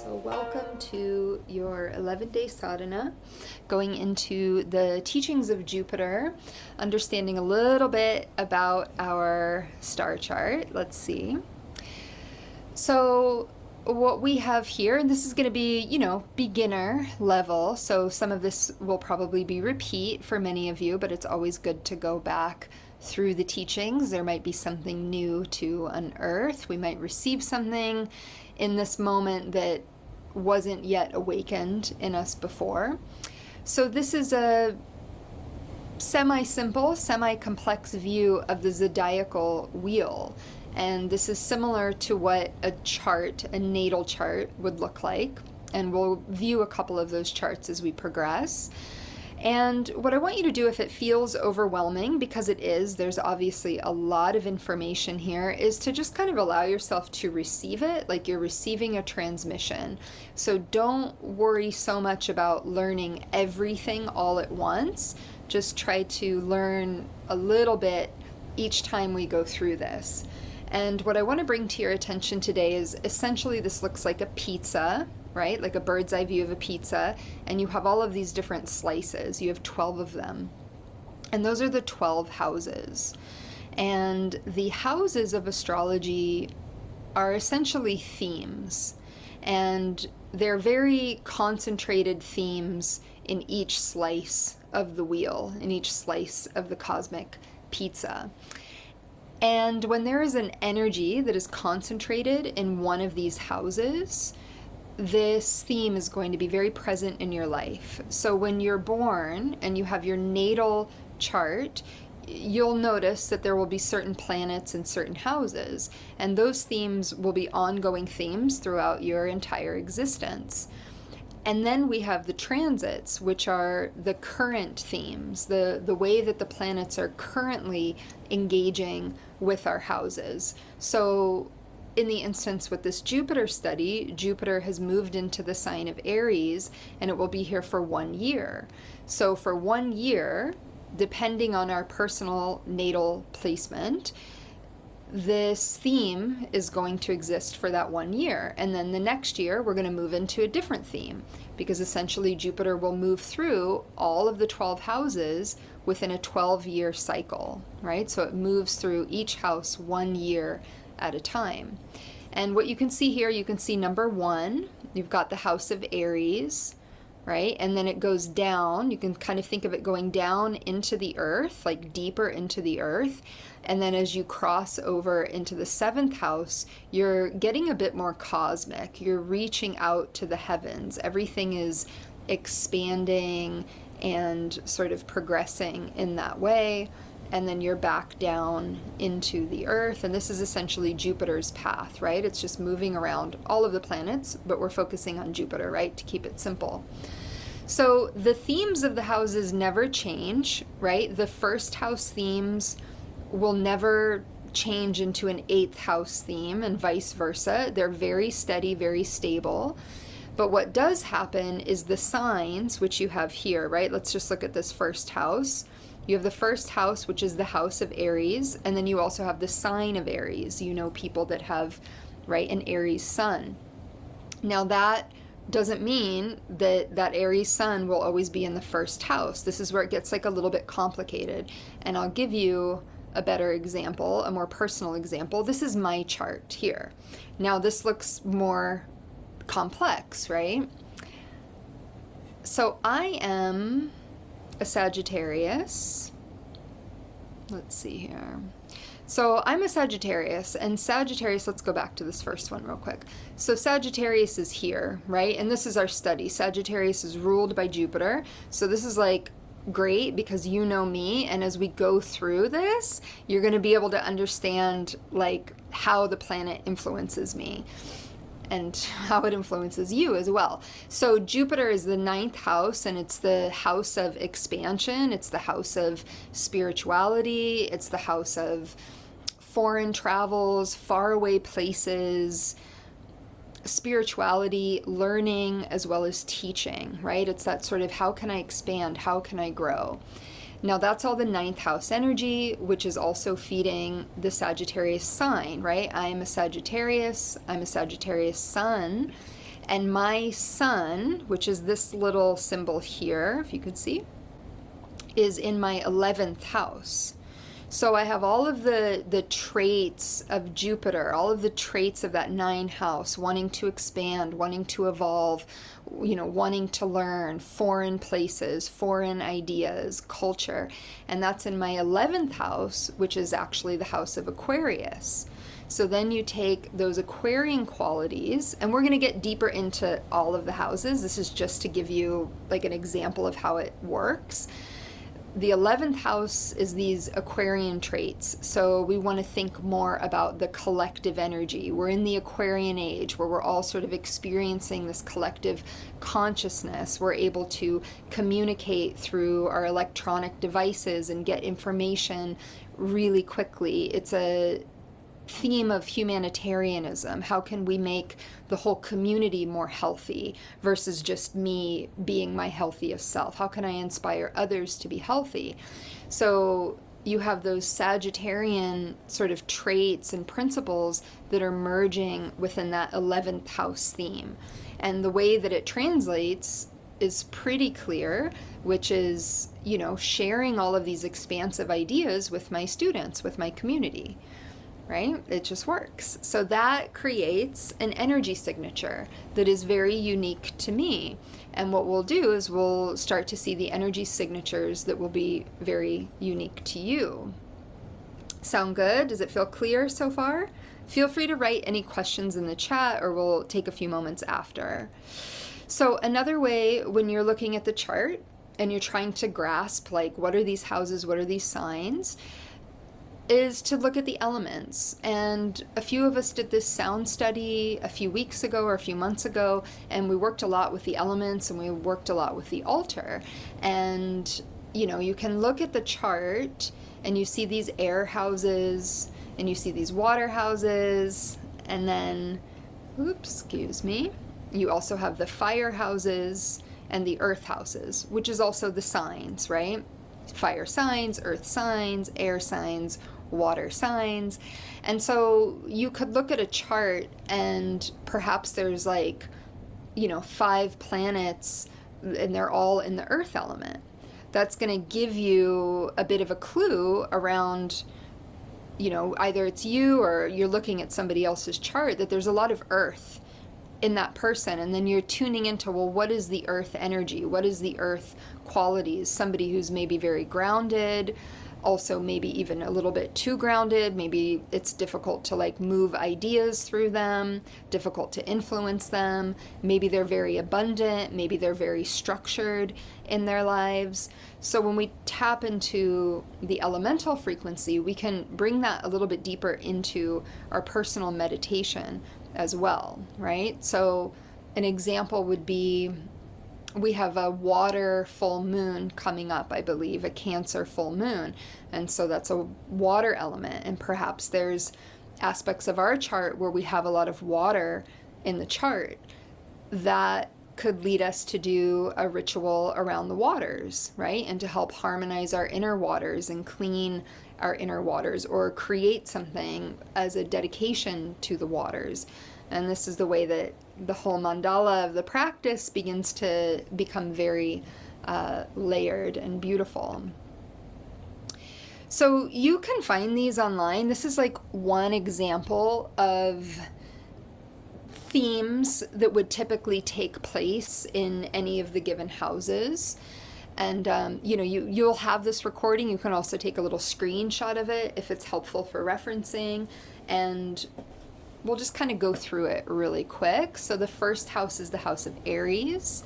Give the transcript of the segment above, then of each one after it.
So welcome to your 11-day sadhana, going into the teachings of Jupiter, understanding a little bit about our star chart. Let's see. So what we have here, and this is going to be, beginner level. So some of this will probably be repeat for many of you, but it's always good to go back through the teachings. There might be something new to unearth. We might receive something in this moment that wasn't yet awakened in us before. So this is a semi-simple, semi-complex view of the zodiacal wheel. And this is similar to what a chart, a natal chart, would look like. And we'll view a couple of those charts as we progress. And what I want you to do, if it feels overwhelming, because it is, there's obviously a lot of information here, is to just kind of allow yourself to receive it like you're receiving a transmission. So don't worry so much about learning everything all at once. Just try to learn a little bit each time we go through this. And what I want to bring to your attention today is essentially this looks like a pizza, right? Like a bird's eye view of a pizza, and you have all of these different slices. You have 12 of them. And those are the 12 houses. And the houses of astrology are essentially themes. And they're very concentrated themes in each slice of the wheel, in each slice of the cosmic pizza. And when there is an energy that is concentrated in one of these houses, this theme is going to be very present in your life. So when you're born and you have your natal chart, you'll notice that there will be certain planets in certain houses, and those themes will be ongoing themes throughout your entire existence. And then we have the transits, which are the current themes, the way that the planets are currently engaging with our houses. So in the instance with this Jupiter study, Jupiter has moved into the sign of Aries, and it will be here for 1 year. So for 1 year, depending on our personal natal placement, this theme is going to exist for that 1 year. And then the next year, we're going to move into a different theme, because essentially Jupiter will move through all of the 12 houses within a 12-year cycle, right? So it moves through each house 1 year at a time. And what you can see here, you can see number 1, you've got the house of Aries, right? And then it goes down. You can kind of think of it going down into the earth, like deeper into the earth. And then as you cross over into the 7th house, you're getting a bit more cosmic. You're reaching out to the heavens. Everything is expanding and sort of progressing in that way. And then you're back down into the earth. And this is essentially Jupiter's path, right? It's just moving around all of the planets, but we're focusing on Jupiter, right? To keep it simple. So the themes of the houses never change, right? The first house themes will never change into an 8th house theme, and vice versa. They're very steady, very stable. But what does happen is the signs, which you have here, right? Let's just look at this first house. You have the first house, which is the house of Aries, and then you also have the sign of Aries. You know people that have, right, an Aries sun. Now that doesn't mean that that Aries sun will always be in the first house. This is where it gets like a little bit complicated. And I'll give you a better example, a more personal example. This is my chart here. Now this looks more complex, right? So I am a Sagittarius. Let's see here. So I'm a Sagittarius, and Sagittarius, let's go back to this first one real quick. So Sagittarius is here, right? And this is our study. Sagittarius is ruled by Jupiter. So this is like great because you know me, and as we go through this, you're going to be able to understand like how the planet influences me and how it influences you as well. So Jupiter is the 9th house, and it's the house of expansion. It's the house of spirituality. It's the house of foreign travels, faraway places, spirituality, learning, as well as teaching, right? It's that sort of how can I expand? How can I grow? Now that's all the 9th house energy, which is also feeding the Sagittarius sign, right? I'm a Sagittarius sun, And my sun, which is this little symbol here, if you could see, is in my 11th house. So I have all of the traits of Jupiter, all of the traits of that 9 house, wanting to expand, wanting to evolve, wanting to learn, foreign places, foreign ideas, culture. And that's in my 11th house, which is actually the house of Aquarius. So then you take those Aquarian qualities, and we're going to get deeper into all of the houses. This is just to give you like an example of how it works. The 11th house is these Aquarian traits. So we want to think more about the collective energy. We're in the Aquarian age where we're all sort of experiencing this collective consciousness. We're able to communicate through our electronic devices and get information really quickly. It's a theme of humanitarianism. How can we make the whole community more healthy versus just me being my healthiest self? How can I inspire others to be healthy? So you have those Sagittarian sort of traits and principles that are merging within that 11th house theme. And the way that it translates is pretty clear, which is, sharing all of these expansive ideas with my students, with my community. Right? It just works. So that creates an energy signature that is very unique to me. And what we'll do is we'll start to see the energy signatures that will be very unique to you. Sound good? Does it feel clear so far? Feel free to write any questions in the chat, or we'll take a few moments after. So another way, when you're looking at the chart and you're trying to grasp, like, what are these houses, what are these signs, is to look at the elements. And a few of us did this sound study a few weeks ago or a few months ago, and we worked a lot with the elements and we worked a lot with the altar. And you can look at the chart and you see these air houses and you see these water houses, and then you also have the fire houses and the earth houses, which is also the signs, right? Fire signs, earth signs, air signs, water signs. And so you could look at a chart and perhaps there's 5 planets and they're all in the earth element. That's going to give you a bit of a clue around, either it's you or you're looking at somebody else's chart, that there's a lot of earth in that person. And then you're tuning into, well, what is the earth energy? What is the earth qualities? Somebody who's maybe very grounded, also maybe even a little bit too grounded. Maybe it's difficult to move ideas through them, difficult to influence them. Maybe they're very abundant. Maybe they're very structured in their lives. So when we tap into the elemental frequency, we can bring that a little bit deeper into our personal meditation as well, right? So an example would be, we have a water full moon coming up, I believe, a Cancer full moon. And so that's a water element. And perhaps there's aspects of our chart where we have a lot of water in the chart that could lead us to do a ritual around the waters, right? And to help harmonize our inner waters and clean our inner waters, or create something as a dedication to the waters. And this is the way that the whole mandala of the practice begins to become very layered and beautiful. So you can find these online. This is one example of themes that would typically take place in any of the given houses. And, you'll have this recording. You can also take a little screenshot of it if it's helpful for referencing. And we'll just kind of go through it really quick. So the first house is the house of Aries.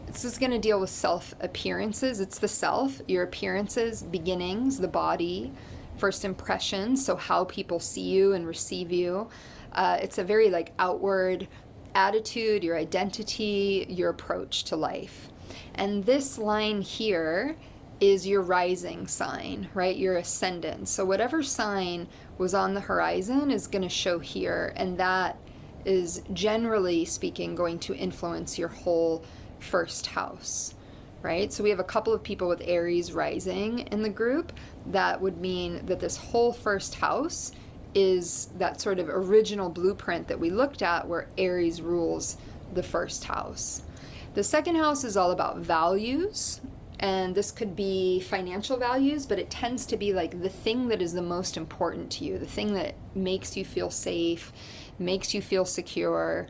This is going to deal with self-appearances. It's the self, your appearances, beginnings, the body, first impressions, so how people see you and receive you. It's a very outward attitude, your identity, your approach to life. And this line here is your rising sign, right? Your ascendant. So whatever sign was on the horizon is going to show here, and that is generally speaking going to influence your whole first house, right? So we have a couple of people with Aries rising in the group. That would mean that this whole first house is that sort of original blueprint that we looked at, where Aries rules the first house. The second house is all about values, and this could be financial values, but it tends to be like the thing that is the most important to you, the thing that makes you feel safe, makes you feel secure.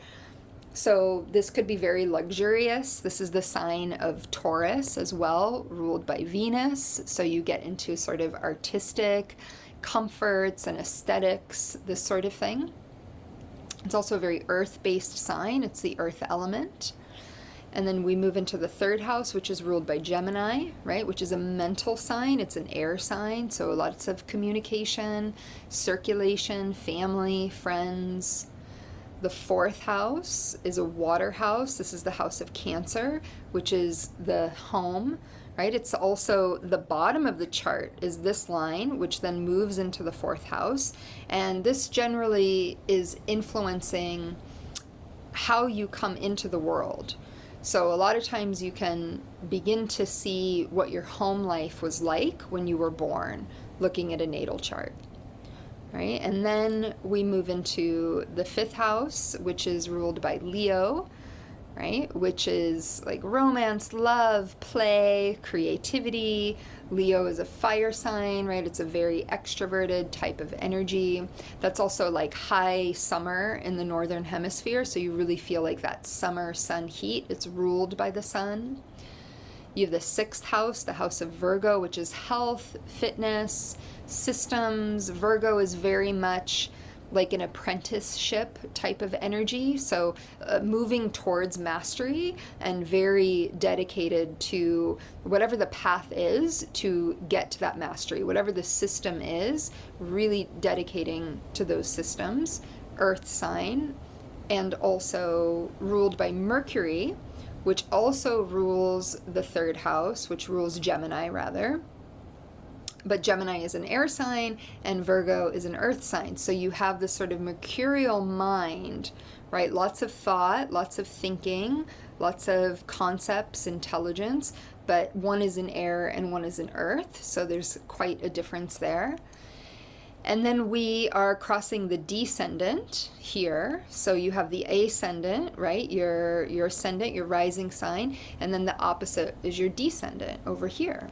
So this could be very luxurious. This is the sign of Taurus as well, ruled by Venus. So you get into sort of artistic comforts and aesthetics, this sort of thing. It's also a very earth-based sign. It's the earth element. And then we move into the third house, which is ruled by Gemini, right? Which is a mental sign. It's an air sign. So lots of communication, circulation, family, friends. The fourth house is a water house. This is the house of Cancer, which is the home, right? It's also the bottom of the chart is this line, which then moves into the fourth house. And this generally is influencing how you come into the world. So a lot of times you can begin to see what your home life was like when you were born, looking at a natal chart, right? And then we move into the fifth house, which is ruled by Leo, right? Which is like romance, love, play, creativity. Leo is a fire sign, right? It's a very extroverted type of energy. That's also like high summer in the northern hemisphere, so you really feel like that summer sun heat. It's ruled by the sun. You have the sixth house, the house of Virgo, which is health, fitness, systems. Virgo is very much like an apprenticeship type of energy, so moving towards mastery and very dedicated to whatever the path is to get to that mastery, whatever the system is, really dedicating to those systems. Earth sign, and also ruled by Mercury, which also rules the third house, which rules Gemini rather. But Gemini is an air sign and Virgo is an earth sign. So you have this sort of mercurial mind, right? Lots of thought, lots of thinking, lots of concepts, intelligence, but one is in air and one is in earth. So there's quite a difference there. And then we are crossing the descendant here. So you have the ascendant, right? Your ascendant, your rising sign, and then the opposite is your descendant over here.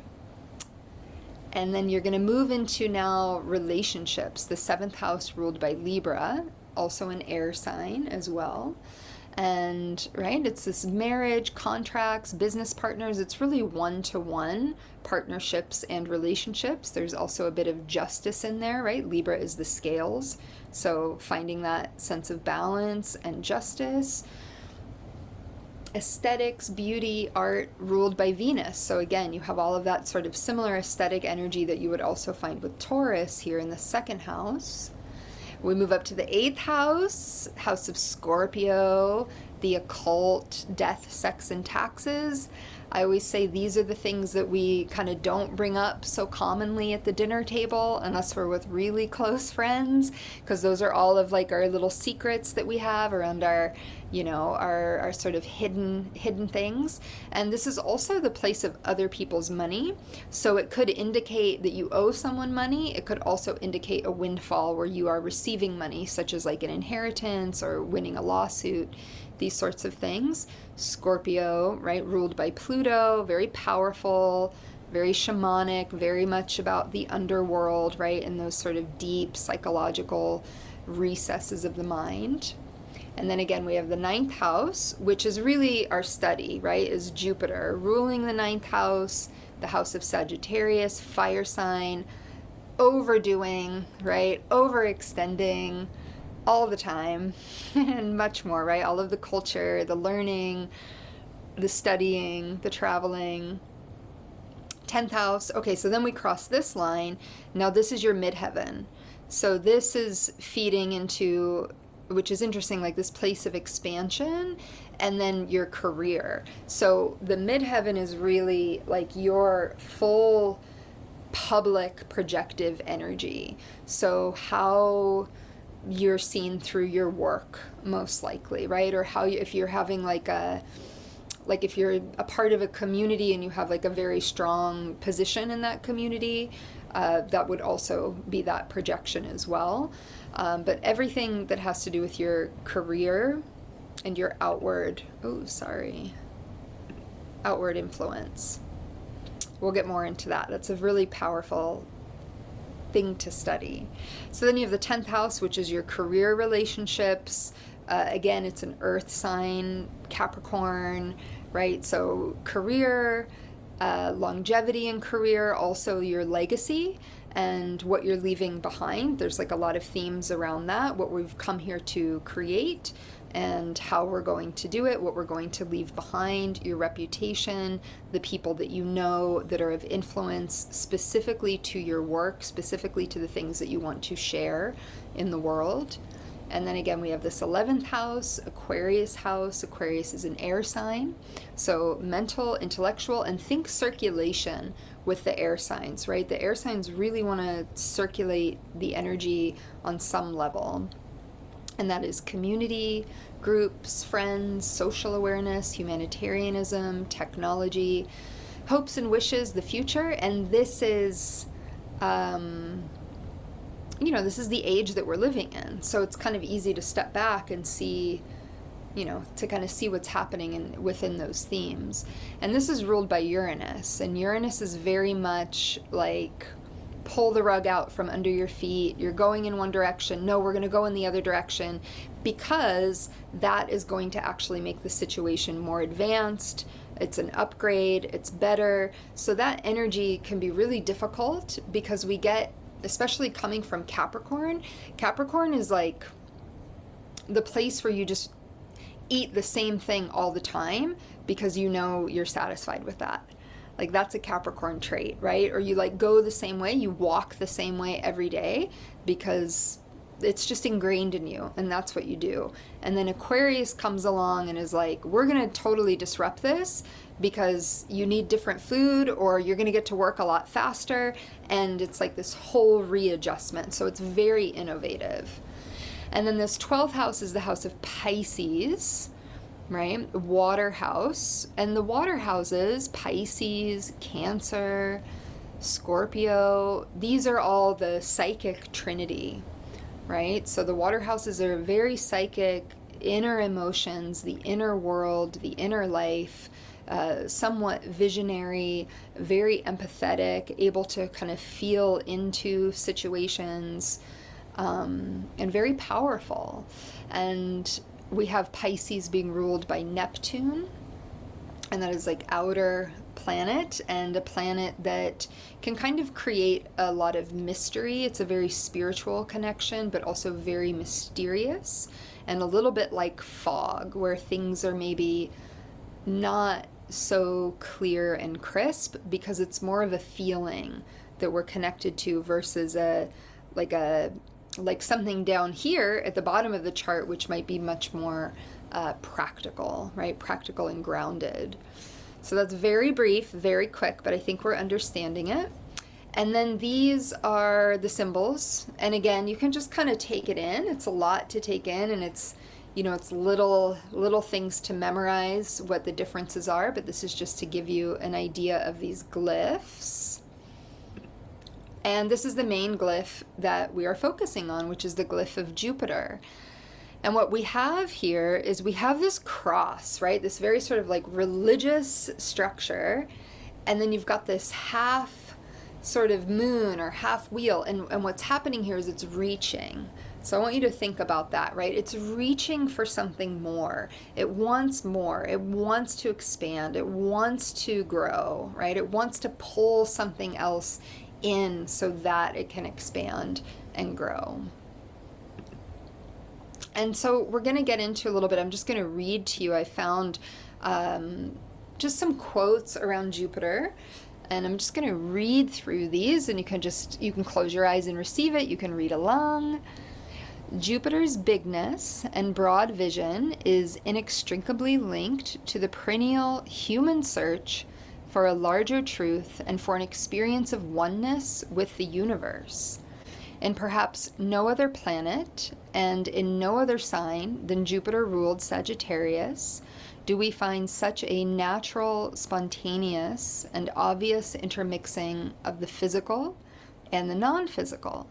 And then you're going to move into now relationships. The seventh house ruled by Libra, also an air sign as well. And, right, it's this marriage, contracts, business partners. It's really one-to-one partnerships and relationships. There's also a bit of justice in there, right? Libra is the scales. So finding that sense of balance and justice. Aesthetics, beauty, art, ruled by Venus. So again, you have all of that sort of similar aesthetic energy that you would also find with Taurus here in the second house. We move up to the eighth house, house of Scorpio, the occult, death, sex, and taxes. I always say these are the things that we kind of don't bring up so commonly at the dinner table unless we're with really close friends, because those are all of like our little secrets that we have around our, you know, our sort of hidden things. And this is also the place of other people's money. So it could indicate that you owe someone money. It could also indicate a windfall where you are receiving money, such as like an inheritance or winning a lawsuit, these sorts of things. Scorpio, right, ruled by Pluto, very powerful, very shamanic, very much about the underworld, right, and those sort of deep psychological recesses of the mind. And then again, we have the ninth house, which is really our study, right, is Jupiter ruling the ninth house, the house of Sagittarius, fire sign, overdoing, right, overextending, all the time, and much more, right? All of the culture, the learning, the studying, the traveling. 10th house. Okay, so then we cross this line. Now this is your midheaven. So this is feeding into, which is interesting, like this place of expansion, and then your career. So the midheaven is really like your full public projective energy. So how you're seen through your work, most likely, right? Or how you, if you're having like if you're a part of a community and you have like a very strong position in that community, that would also be that projection as well. But everything that has to do with your career and your outward influence. We'll get more into that. That's a really powerful thing to study. So then you have the 10th house, which is your career relationships. Again, it's an earth sign, Capricorn, right? So career, longevity in career, also your legacy and what you're leaving behind. There's like a lot of themes around that, what we've come here to create and how we're going to do it, what we're going to leave behind, your reputation, the people that you know that are of influence specifically to your work, specifically to the things that you want to share in the world. And then again, we have this 11th house, Aquarius house. Aquarius is an air sign. So mental, intellectual, and think circulation with the air signs, right? The air signs really want to circulate the energy on some level. And that is community, groups, friends, social awareness, humanitarianism, technology, hopes and wishes, the future. And this is, this is the age that we're living in. So it's kind of easy to step back and see, to kind of see what's happening within those themes. And this is ruled by Uranus. And Uranus is very much like, pull the rug out from under your feet. You're going in one direction. No, we're going to go in the other direction, because that is going to actually make the situation more advanced. It's an upgrade. It's better. So that energy can be really difficult, because we get, especially coming from Capricorn, Capricorn is like the place where you just eat the same thing all the time because you're satisfied with that. Like that's a Capricorn trait, right? Or you like go the same way, you walk the same way every day because it's just ingrained in you and that's what you do. And then Aquarius comes along and is like, we're going to totally disrupt this because you need different food or you're going to get to work a lot faster. And it's like this whole readjustment. So it's very innovative. And then this 12th house is the house of Pisces, right? Water house. And the water houses, Pisces, Cancer, Scorpio, these are all the psychic trinity, right? So the water houses are very psychic, inner emotions, the inner world, the inner life, somewhat visionary, very empathetic, able to kind of feel into situations, and very powerful. And we have Pisces being ruled by Neptune, and that is like outer planet, and a planet that can kind of create a lot of mystery. It's a very spiritual connection, but also very mysterious, and a little bit like fog, where things are maybe not so clear and crisp because it's more of a feeling that we're connected to versus like something down here at the bottom of the chart, which might be much more practical, right? Practical and grounded. So that's very brief, very quick, but I think we're understanding it. And then these are the symbols. And again, you can just kind of take it in. It's a lot to take in, and it's, it's little things to memorize what the differences are, but this is just to give you an idea of these glyphs. And this is the main glyph that we are focusing on, which is the glyph of Jupiter. And what we have here is we have this cross, right? This very sort of like religious structure. And then you've got this half sort of moon or half wheel. And what's happening here is it's reaching. So I want you to think about that, right? It's reaching for something more. It wants more. It wants to expand. It wants to grow, right? It wants to pull something else in so that it can expand and grow. And so we're going to get into a little bit. I'm just going to read to you. I found just some quotes around Jupiter, and I'm just going to read through these, and you can close your eyes and receive it. You can read along. Jupiter's bigness and broad vision is inextricably linked to the perennial human search for a larger truth and for an experience of oneness with the universe. In perhaps no other planet and in no other sign than Jupiter-ruled Sagittarius do we find such a natural, spontaneous, and obvious intermixing of the physical and the non-physical.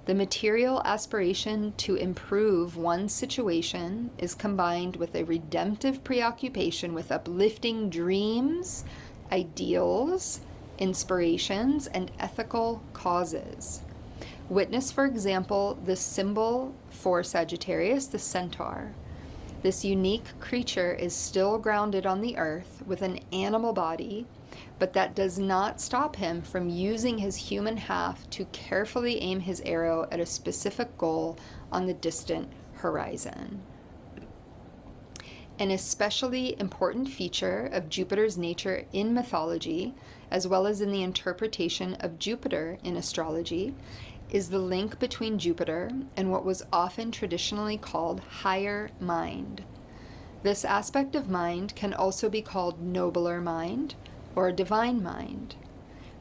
The material aspiration to improve one's situation is combined with a redemptive preoccupation with uplifting dreams, ideals, inspirations, and ethical causes. Witness, for example, the symbol for Sagittarius, the centaur. This unique creature is still grounded on the earth with an animal body, but that does not stop him from using his human half to carefully aim his arrow at a specific goal on the distant horizon. An especially important feature of Jupiter's nature in mythology, as well as in the interpretation of Jupiter in astrology, is the link between Jupiter and what was often traditionally called higher mind. This aspect of mind can also be called nobler mind or divine mind.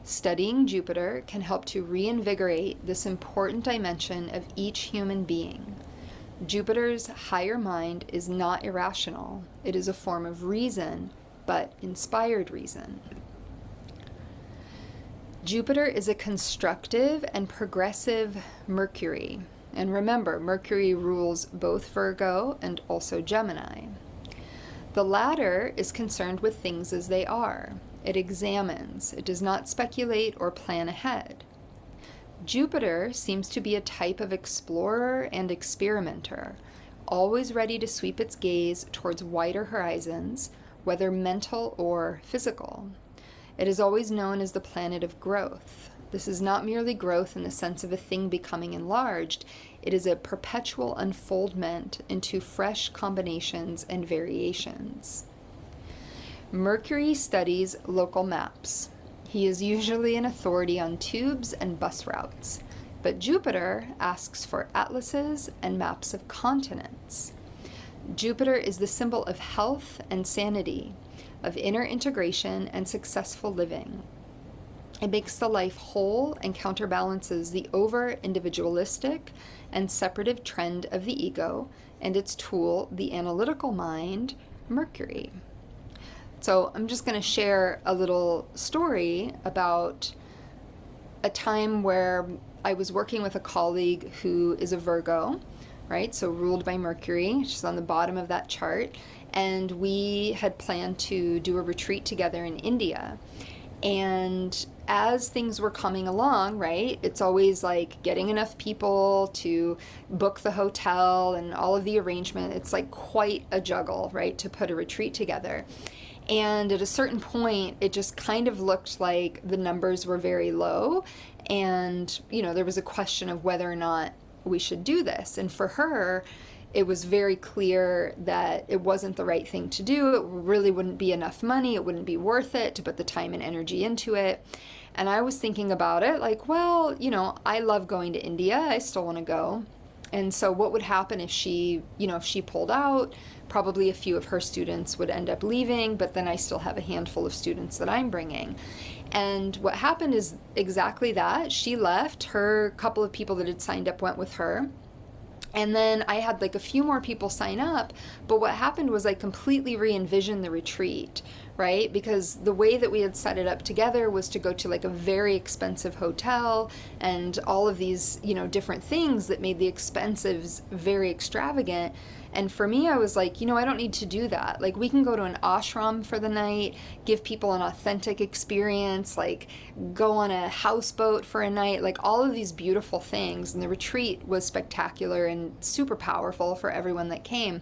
Studying Jupiter can help to reinvigorate this important dimension of each human being. Jupiter's higher mind is not irrational. It is a form of reason, but inspired reason. Jupiter is a constructive and progressive Mercury. And remember, Mercury rules both Virgo and also Gemini. The latter is concerned with things as they are. It examines. It does not speculate or plan ahead. Jupiter seems to be a type of explorer and experimenter, always ready to sweep its gaze towards wider horizons, whether mental or physical. It is always known as the planet of growth. This is not merely growth in the sense of a thing becoming enlarged. It is a perpetual unfoldment into fresh combinations and variations. Mercury studies local maps. He is usually an authority on tubes and bus routes, but Jupiter asks for atlases and maps of continents. Jupiter is the symbol of health and sanity, of inner integration and successful living. It makes the life whole and counterbalances the over-individualistic and separative trend of the ego and its tool, the analytical mind, Mercury. So I'm just going to share a little story about a time where I was working with a colleague who is a Virgo, right? So ruled by Mercury. She's on the bottom of that chart. And we had planned to do a retreat together in India. And as things were coming along, right, it's always like getting enough people to book the hotel and all of the arrangement. It's like quite a juggle, right, to put a retreat together. And at a certain point, it just kind of looked like the numbers were very low. And, you know, there was a question of whether or not we should do this. And for her, it was very clear that it wasn't the right thing to do. It really wouldn't be enough money. It wouldn't be worth it to put the time and energy into it. And I was thinking about it like, well, you know, I love going to India. I still want to go. And so what would happen if she, you know, if she pulled out? Probably a few of her students would end up leaving, but then I still have a handful of students that I'm bringing. And what happened is exactly that. She left. Her couple of people that had signed up went with her. And then I had like a few more people sign up, but what happened was I completely re-envisioned the retreat, right? Because the way that we had set it up together was to go to like a very expensive hotel and all of these, you know, different things that made the expenses very extravagant. And for me, I was like, you know, I don't need to do that. Like, we can go to an ashram for the night, give people an authentic experience, like go on a houseboat for a night, like all of these beautiful things. And the retreat was spectacular and super powerful for everyone that came.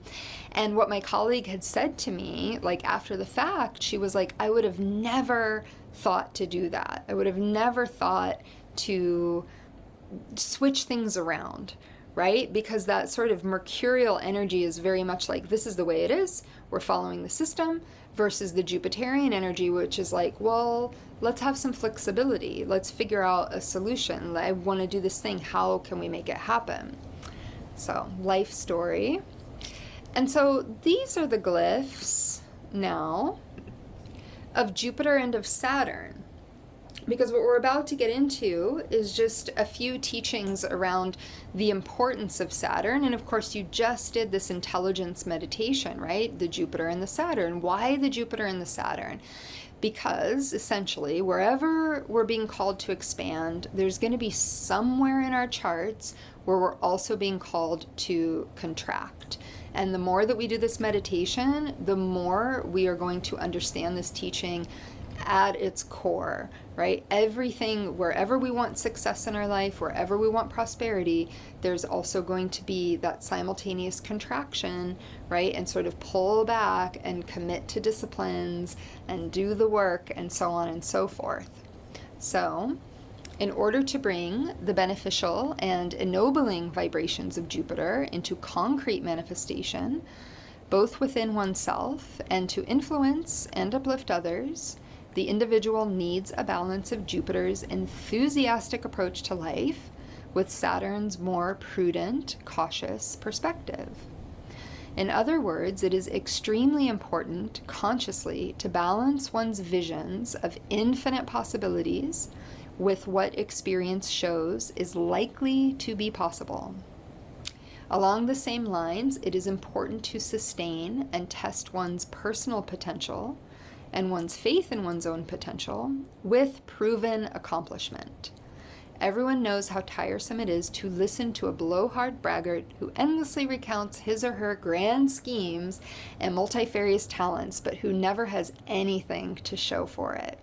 And what my colleague had said to me, like after the fact, she was like, I would have never thought to do that. I would have never thought to switch things around. Right? Because that sort of mercurial energy is very much like, this is the way it is, we're following the system, versus the Jupiterian energy, which is like, well, let's have some flexibility. Let's figure out a solution. I want to do this thing. How can we make it happen? So, life story. And so these are the glyphs now of Jupiter and of Saturn. Because what we're about to get into is just a few teachings around the importance of Saturn. And of course, you just did this intelligence meditation, right? The Jupiter and the Saturn. Why the Jupiter and the Saturn? Because essentially, wherever we're being called to expand, there's going to be somewhere in our charts where we're also being called to contract. And the more that we do this meditation, the more we are going to understand this teaching at its core, right? Everything, wherever we want success in our life, wherever we want prosperity, there's also going to be that simultaneous contraction, right? And sort of pull back and commit to disciplines and do the work and so on and so forth. So, in order to bring the beneficial and ennobling vibrations of Jupiter into concrete manifestation, both within oneself and to influence and uplift others, the individual needs a balance of Jupiter's enthusiastic approach to life with Saturn's more prudent, cautious perspective. In other words, it is extremely important consciously to balance one's visions of infinite possibilities with what experience shows is likely to be possible. Along the same lines, it is important to sustain and test one's personal potential and one's faith in one's own potential with proven accomplishment. Everyone knows how tiresome it is to listen to a blowhard braggart who endlessly recounts his or her grand schemes and multifarious talents, but who never has anything to show for it.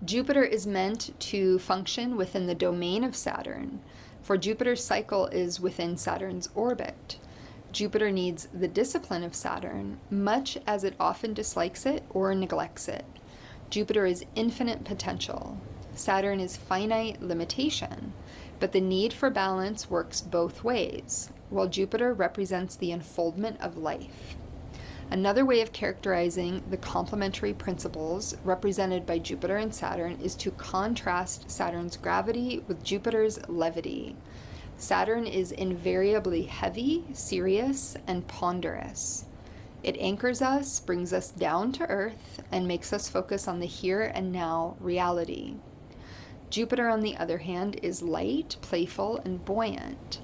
Jupiter is meant to function within the domain of Saturn, for Jupiter's cycle is within Saturn's orbit. Jupiter needs the discipline of Saturn, much as it often dislikes it or neglects it. Jupiter is infinite potential. Saturn is finite limitation, but the need for balance works both ways, while Jupiter represents the unfoldment of life. Another way of characterizing the complementary principles represented by Jupiter and Saturn is to contrast Saturn's gravity with Jupiter's levity. Saturn is invariably heavy, serious, and ponderous. It anchors us, brings us down to earth, and makes us focus on the here and now reality. Jupiter, on the other hand, is light, playful, and buoyant.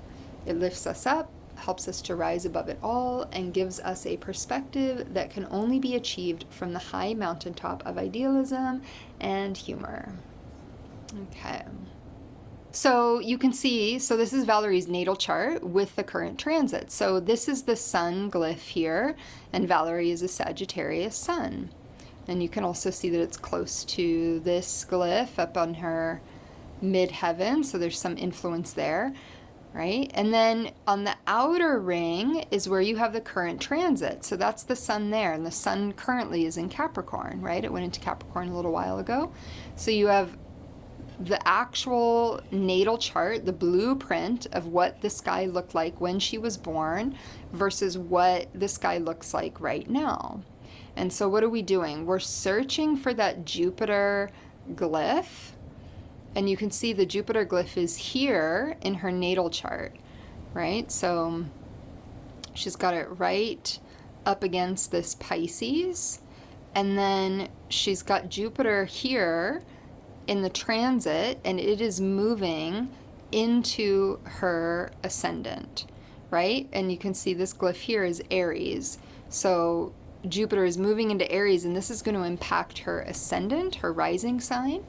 It lifts us up, helps us to rise above it all, and gives us a perspective that can only be achieved from the high mountaintop of idealism and humor. Okay. So you can see, so this is Valerie's natal chart with the current transit. So this is the sun glyph here, and Valerie is a Sagittarius sun. And you can also see that it's close to this glyph up on her midheaven, so there's some influence there, right? And then on the outer ring is where you have the current transit. So that's the sun there, and the sun currently is in Capricorn, right? It went into Capricorn a little while ago. So you have the actual natal chart, the blueprint of what the sky looked like when she was born versus what the sky looks like right now. And so what are we doing? We're searching for that Jupiter glyph, and you can see the Jupiter glyph is here in her natal chart, right? So she's got it right up against this Pisces, and then she's got Jupiter here in the transit, and it is moving into her ascendant, right? And you can see this glyph here is Aries. So Jupiter is moving into Aries, and this is going to impact her ascendant, her rising sign,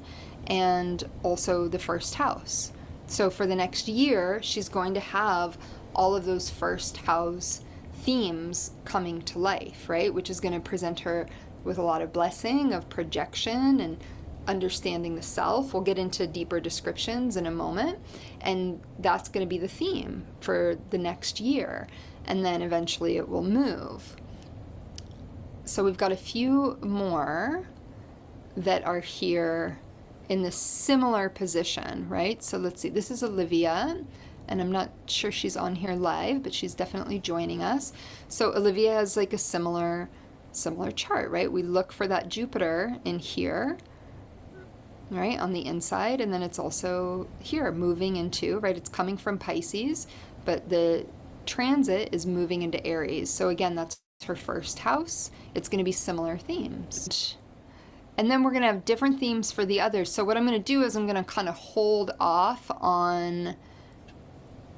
and also the first house. So for the next year, she's going to have all of those first house themes coming to life, right? Which is going to present her with a lot of blessing, of projection, and understanding the self. We'll get into deeper descriptions in a moment, and that's going to be the theme for the next year, and then eventually it will move. So we've got a few more that are here in this similar position, right? So let's see, this is Olivia, and I'm not sure she's on here live, but she's definitely joining us. So Olivia has like a similar chart, right? We look for that Jupiter in here, right, on the inside, and then it's also here moving into, right, it's coming from Pisces, but the transit is moving into Aries. So again, that's her first house. It's going to be similar themes. And then we're going to have different themes for the others. So what I'm going to do is I'm going to kind of hold off on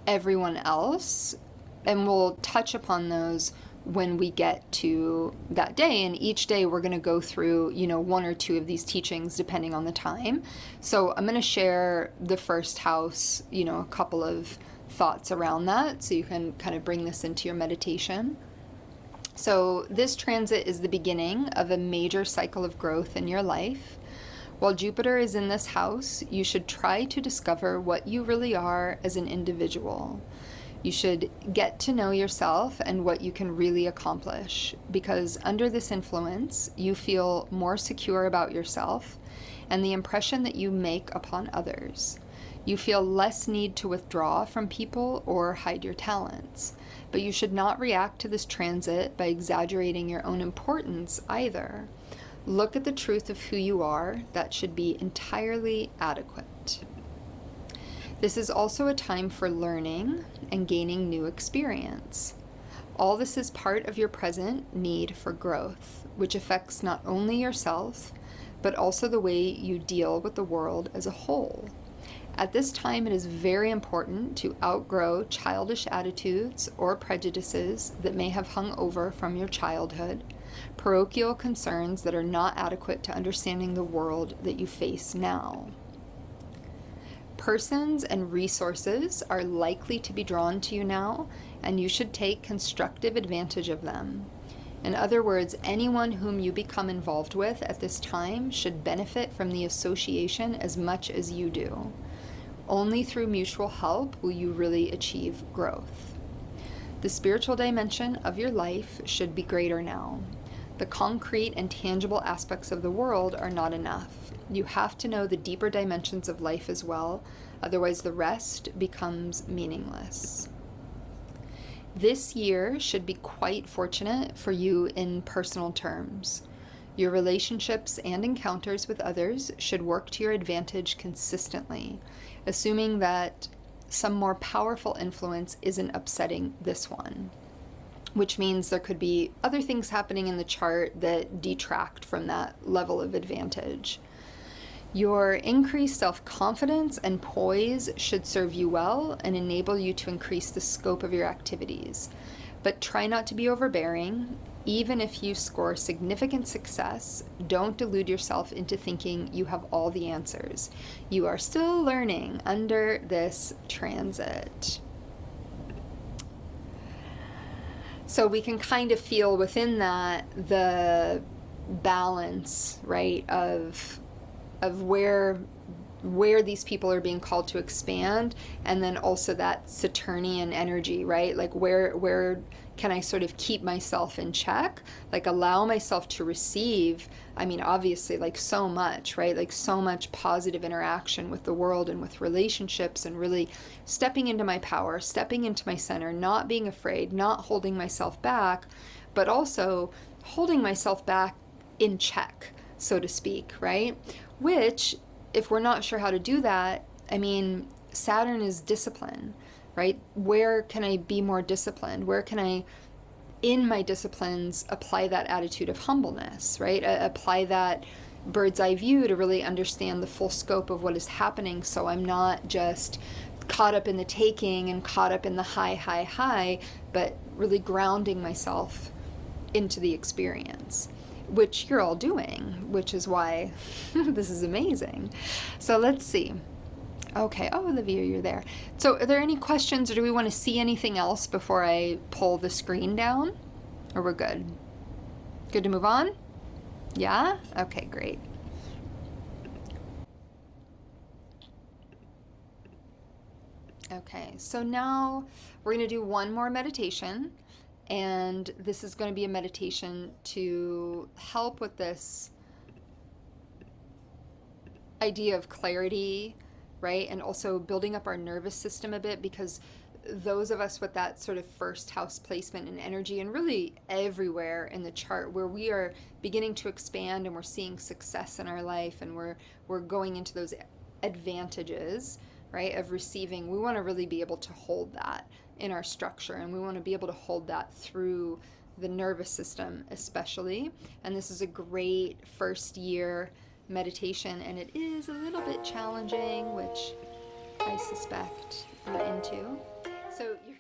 everyone else, and we'll touch upon those when we get to that day. And each day we're going to go through, one or two of these teachings depending on the time. So I'm going to share the first house, a couple of thoughts around that so you can kind of bring this into your meditation. So this transit is the beginning of a major cycle of growth in your life. While Jupiter is in this house, you should try to discover what you really are as an individual. You should get to know yourself and what you can really accomplish, because under this influence, you feel more secure about yourself and the impression that you make upon others. You feel less need to withdraw from people or hide your talents, but you should not react to this transit by exaggerating your own importance either. Look at the truth of who you are. That should be entirely adequate. This is also a time for learning and gaining new experience. All this is part of your present need for growth, which affects not only yourself, but also the way you deal with the world as a whole. At this time, it is very important to outgrow childish attitudes or prejudices that may have hung over from your childhood, parochial concerns that are not adequate to understanding the world that you face now. Persons and resources are likely to be drawn to you now, and you should take constructive advantage of them. In other words, anyone whom you become involved with at this time should benefit from the association as much as you do. Only through mutual help will you really achieve growth. The spiritual dimension of your life should be greater now. The concrete and tangible aspects of the world are not enough. You have to know the deeper dimensions of life as well, otherwise the rest becomes meaningless. This year should be quite fortunate for you in personal terms. Your relationships and encounters with others should work to your advantage consistently, assuming that some more powerful influence isn't upsetting this one, which means there could be other things happening in the chart that detract from that level of advantage. Your increased self-confidence and poise should serve you well and enable you to increase the scope of your activities. But try not to be overbearing. Even if you score significant success, don't delude yourself into thinking you have all the answers. You are still learning under this transit. So we can kind of feel within that the balance, right, of where these people are being called to expand, and then also that Saturnian energy, right? Like where can I sort of keep myself in check, like allow myself to receive, I mean, obviously, like so much, right? Like so much positive interaction with the world and with relationships, and really stepping into my power, stepping into my center, not being afraid, not holding myself back, but also holding myself back in check, so to speak, right? Which, if we're not sure how to do that, I mean, Saturn is discipline, right? Where can I be more disciplined? Where can I, in my disciplines, apply that attitude of humbleness, right? Apply that bird's eye view to really understand the full scope of what is happening, so I'm not just caught up in the taking and caught up in the high, but really grounding myself into the experience, which you're all doing, which is why this is amazing. So let's see. Okay, oh, Olivia, you're there. So are there any questions, or do we want to see anything else before I pull the screen down? Or we're good? Good to move on? Yeah? Okay, great. Okay, so now we're going to do one more meditation. And this is going to be a meditation to help with this idea of clarity, right? And also building up our nervous system a bit, because those of us with that sort of first house placement and energy, and really everywhere in the chart where we are beginning to expand and we're seeing success in our life, and we're going into those advantages, right, of receiving, we want to really be able to hold that in our structure, and we want to be able to hold that through the nervous system especially. And this is a great first year meditation, and it is a little bit challenging, which I suspect you're into. So you